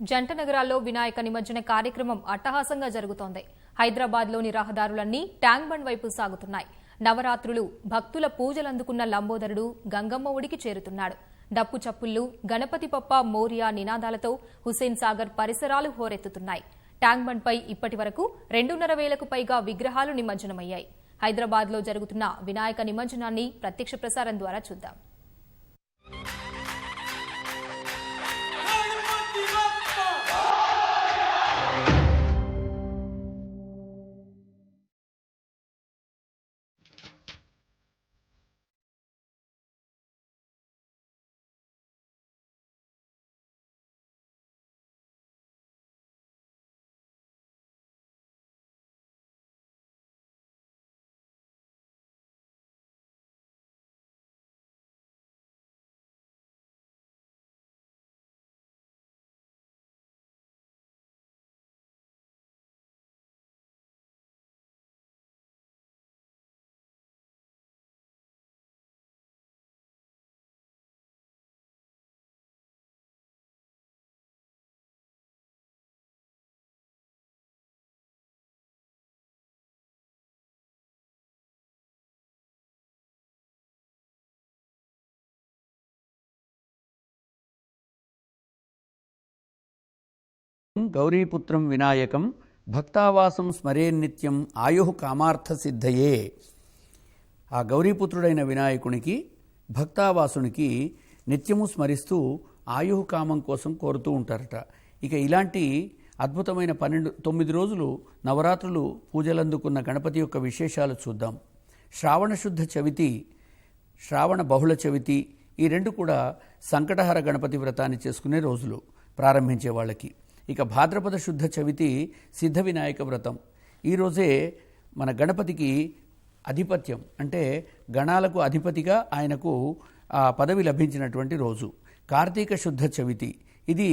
జంట నగరాల్లో వినాయక నిమజ్జన కార్యక్రమం అట్టహాసంగా జరుగుతోంది. హైదరాబాద్లోని రహదారులన్నీ ట్యాంక్ బండ్ వైపు సాగుతున్నాయి. నవరాత్రులు భక్తుల పూజలందుకున్న లంబోదరుడు గంగమ్మ ఒడికి చేరుతున్నాడు. డప్పు చప్పుళ్లు, గణపతి పప్ప మోరియా నినాదాలతో హుస్సేన్ సాగర్ పరిసరాలు హోరెత్తుతున్నాయి. ట్యాంక్ బండ్ పై ఇప్పటి వరకు 2,500కు పైగా విగ్రహాలు నిమజ్జనమయ్యాయి. హైదరాబాద్లో జరుగుతున్న వినాయక నిమజ్జనాన్ని ప్రత్యక్ష ప్రసారం ద్వారా చూద్దాం. గౌరీపుత్రం వినాయకం భక్తావాసం స్మరేన్నిత్యం ఆయు కామార్థ సిద్ధయే. ఆ గౌరీపుత్రుడైన వినాయకునికి భక్తావాసునికి నిత్యము స్మరిస్తూ ఆయు కామం కోసం కోరుతూ ఉంటారట. ఇక ఇలాంటి అద్భుతమైన 9 రోజులు నవరాత్రులు పూజలందుకున్న గణపతి యొక్క విశేషాలు చూద్దాం. శ్రావణ శుద్ధ చవితి, శ్రావణ బహుళ చవితి, ఈ రెండు కూడా సంకటహర గణపతి వ్రతాన్ని చేసుకునే రోజులు ప్రారంభించే వాళ్ళకి. ఇక భాద్రపద శుద్ధ చవితి సిద్ధ వినాయక వ్రతం. ఈరోజే మన గణపతికి అధిపత్యం, అంటే గణాలకు అధిపతిగా ఆయనకు ఆ పదవి లభించినటువంటి రోజు. కార్తీక శుద్ధ చవితి, ఇది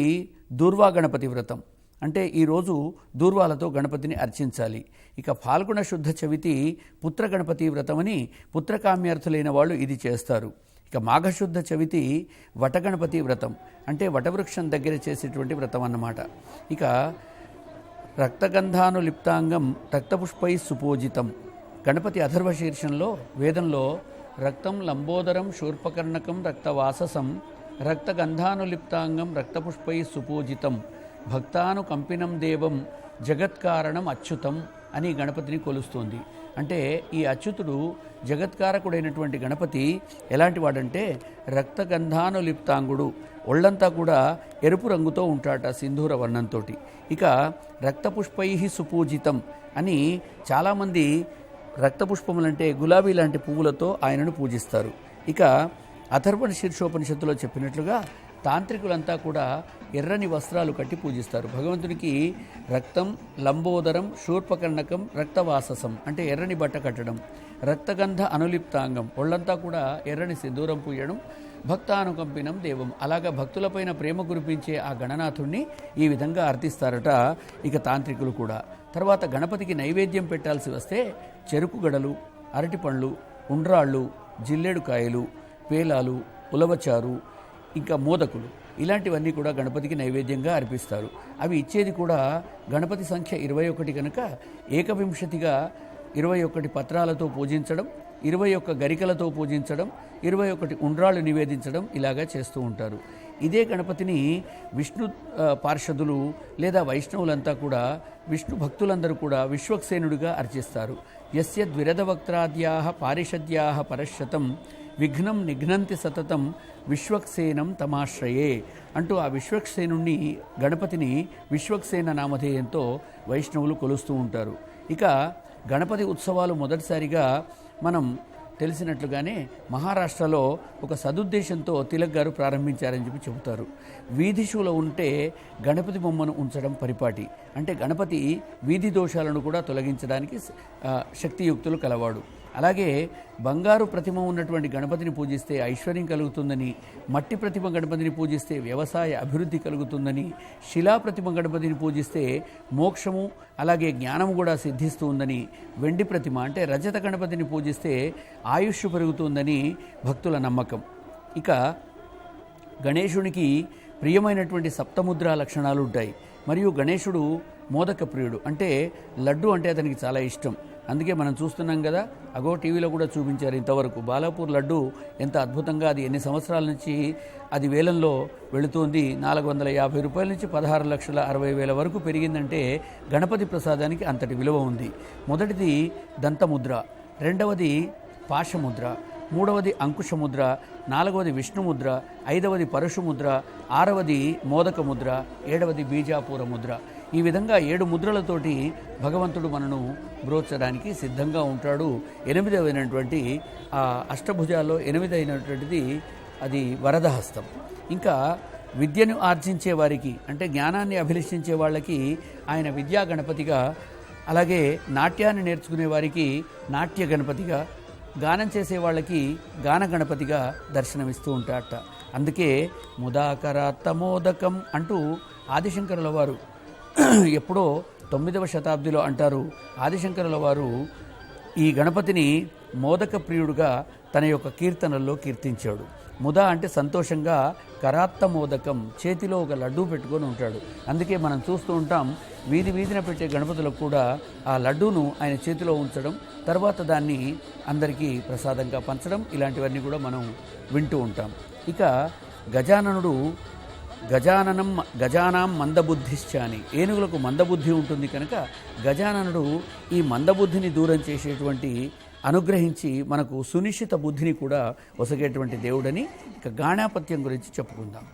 దూర్వా గణపతి వ్రతం, అంటే ఈరోజు దూర్వాలతో గణపతిని అర్చించాలి. ఇక ఫాల్గుణ శుద్ధ చవితి పుత్ర గణపతి వ్రతమని పుత్రకామ్యార్థులైన వాళ్ళు ఇది చేస్తారు. ఇక మాఘశుద్ధ చవితి వటగణపతి వ్రతం, అంటే వటవృక్షం దగ్గర చేసేటువంటి వ్రతం అన్నమాట. ఇక రక్తగంధానులిప్తాంగం రక్తపుష్పై సుపూజితం, గణపతి అథర్వ శీర్షంలో వేదంలో రక్తం లంబోదరం శూర్పకర్ణకం రక్తవాససం రక్తగంధానులిప్తాంగం రక్తపుష్పై సుపూజితం భక్తానుకంపినం దేవం జగత్కారణం అచ్యుతం అని గణపతిని కొలుస్తోంది. అంటే ఈ అచ్యుతుడు జగత్కారకుడైనటువంటి గణపతి ఎలాంటి వాడంటే రక్తగంధానులిప్తాంగుడు, ఒళ్లంతా కూడా ఎరుపు రంగుతో ఉంటాట సింధూర వర్ణంతో. ఇక రక్తపుష్పై సుపూజితం అని చాలామంది రక్తపుష్పములంటే గులాబీ లాంటి పువ్వులతో ఆయనను పూజిస్తారు. ఇక అథర్వణ శీర్షోపనిషత్తులో చెప్పినట్లుగా తాంత్రికులంతా కూడా ఎర్రని వస్త్రాలు కట్టి పూజిస్తారు. భగవంతునికి రక్తం, లంబోదరం, శూర్పకర్ణకం, రక్తవాససం అంటే ఎర్రని బట్ట కట్టడం, రక్తగంధ అనులిప్తాంగం ఒళ్లంతా కూడా ఎర్రని సింధూరం పూయడం, భక్తానుకంపినం దేవం అలాగా భక్తులపైన ప్రేమ కురిపించే ఆ గణనాథుణ్ణి ఈ విధంగా అర్థిస్తారట ఇక తాంత్రికులు కూడా. తర్వాత గణపతికి నైవేద్యం పెట్టాల్సి వస్తే చెరుకు గడలు, అరటి పండ్లు, ఉండ్రాళ్ళు, జిల్లేడు కాయలు, పేలాలు, ఉలవచారు, ఇంకా మోదకులు, ఇలాంటివన్నీ కూడా గణపతికి నైవేద్యంగా అర్పిస్తారు. అవి ఇచ్చేది కూడా గణపతి సంఖ్య 21 కనుక ఏకవింశతిగా 21 పత్రాలతో పూజించడం, 21 గరికలతో పూజించడం, 21 ఉండ్రాళ్ళు నివేదించడం ఇలాగా చేస్తూ ఉంటారు. ఇదే గణపతిని విష్ణు పార్షదులు లేదా వైష్ణవులంతా కూడా, విష్ణు భక్తులందరూ కూడా విశ్వక్సేనుడిగా అర్చిస్తారు. యస్య ద్విరదవక్త్రాద్యాః పారిషద్యాః పరశతం విఘ్నం నిఘ్నంతి సతతం విశ్వక్సేనం తమాశ్రయే అంటూ ఆ విశ్వక్సేనుణ్ణి గణపతిని విశ్వక్సేన నామధేయంతో వైష్ణవులు కొలుస్తూ ఉంటారు. ఇక గణపతి ఉత్సవాలు మొదటిసారిగా మనం తెలిసినట్లుగానే మహారాష్ట్రలో ఒక సదుద్దేశంతో తిలక్ గారు ప్రారంభించారని చెప్పి చెబుతారు. వీధి షూలో ఉంటే గణపతి బొమ్మను ఉంచడం పరిపాటి, అంటే గణపతి వీధి దోషాలను కూడా తొలగించడానికి శక్తియుక్తులు కలవాడు. అలాగే బంగారు ప్రతిమ ఉన్నటువంటి గణపతిని పూజిస్తే ఐశ్వర్యం కలుగుతుందని, మట్టి ప్రతిమ గణపతిని పూజిస్తే వ్యవసాయ అభివృద్ధి కలుగుతుందని, శిలా ప్రతిమ గణపతిని పూజిస్తే మోక్షము అలాగే జ్ఞానము కూడా సిద్ధిస్తుందని, వెండి ప్రతిమ అంటే రజత గణపతిని పూజిస్తే ఆయుష్ పెరుగుతుందని భక్తుల నమ్మకం. ఇక గణేశునికి ప్రియమైనటువంటి సప్తముద్రా లక్షణాలు ఉంటాయి. మరియు గణేశుడు మోదక ప్రియుడు, అంటే లడ్డు అంటే అతనికి చాలా ఇష్టం. అందుకే మనం చూస్తున్నాం కదా, అగో టీవీలో కూడా చూపించారు ఇంతవరకు బాలాపూర్ లడ్డు ఎంత అద్భుతంగా, అది ఎన్ని సంవత్సరాల నుంచి అది వేలంలో వెళుతోంది. 450 రూపాయల నుంచి 16,60,000 వరకు పెరిగిందంటే గణపతి ప్రసాదానికి అంతటి విలువ ఉంది. మొదటిది దంతముద్ర, రెండవది పాశముద్ర, మూడవది అంకుశముద్ర, నాలుగవది విష్ణుముద్ర, ఐదవది పరశుముద్ర, ఆరవది మోదక ముద్ర, ఏడవది బీజాపూర ముద్ర. ఈ విధంగా 7 ముద్రలతోటి భగవంతుడు మనను బ్రోచడానికి సిద్ధంగా ఉంటాడు. 8వైనటువంటి ఆ అష్టభుజాల్లో 8వైనటువంటిది అది వరదహస్తం. ఇంకా విద్యను ఆర్జించే వారికి, అంటే జ్ఞానాన్ని అభిలషించే వాళ్ళకి ఆయన విద్యా గణపతిగా, అలాగే నాట్యాన్ని నేర్చుకునే వారికి నాట్య గణపతిగా, గానం చేసే వాళ్ళకి గాన గణపతిగా దర్శనమిస్తూ ఉంటాడట. అందుకే ముదాకరాత్తమోదకం అంటూ ఆదిశంకరుల వారు ఎప్పుడో 9వ శతాబ్దిలో అంటారు. ఆదిశంకరుల వారు ఈ గణపతిని మోదక ప్రియుడుగా తన యొక్క కీర్తనల్లో కీర్తించాడు. ముద అంటే సంతోషంగా, కరాత్త మోదకం, చేతిలో ఒక లడ్డూ పెట్టుకొని ఉంటాడు. అందుకే మనం చూస్తూ ఉంటాం, వీధి వీధిన పెట్టే గణపతులకు కూడా ఆ లడ్డూను ఆయన చేతిలో ఉంచడం, తర్వాత దాన్ని అందరికీ ప్రసాదంగా పంచడం, ఇలాంటివన్నీ కూడా మనం వింటూ ఉంటాం. ఇక గజాననుడు గజానాం మందబుద్ధిశ్చ అని, ఏనుగులకు మందబుద్ధి ఉంటుంది కనుక గజాననుడు ఈ మందబుద్ధిని దూరం చేసేటువంటి, అనుగ్రహించి మనకు సునిశ్చిత బుద్ధిని కూడా ఒసగేటువంటి దేవుడని ఇక గాణాపత్యం గురించి చెప్పుకుందాం.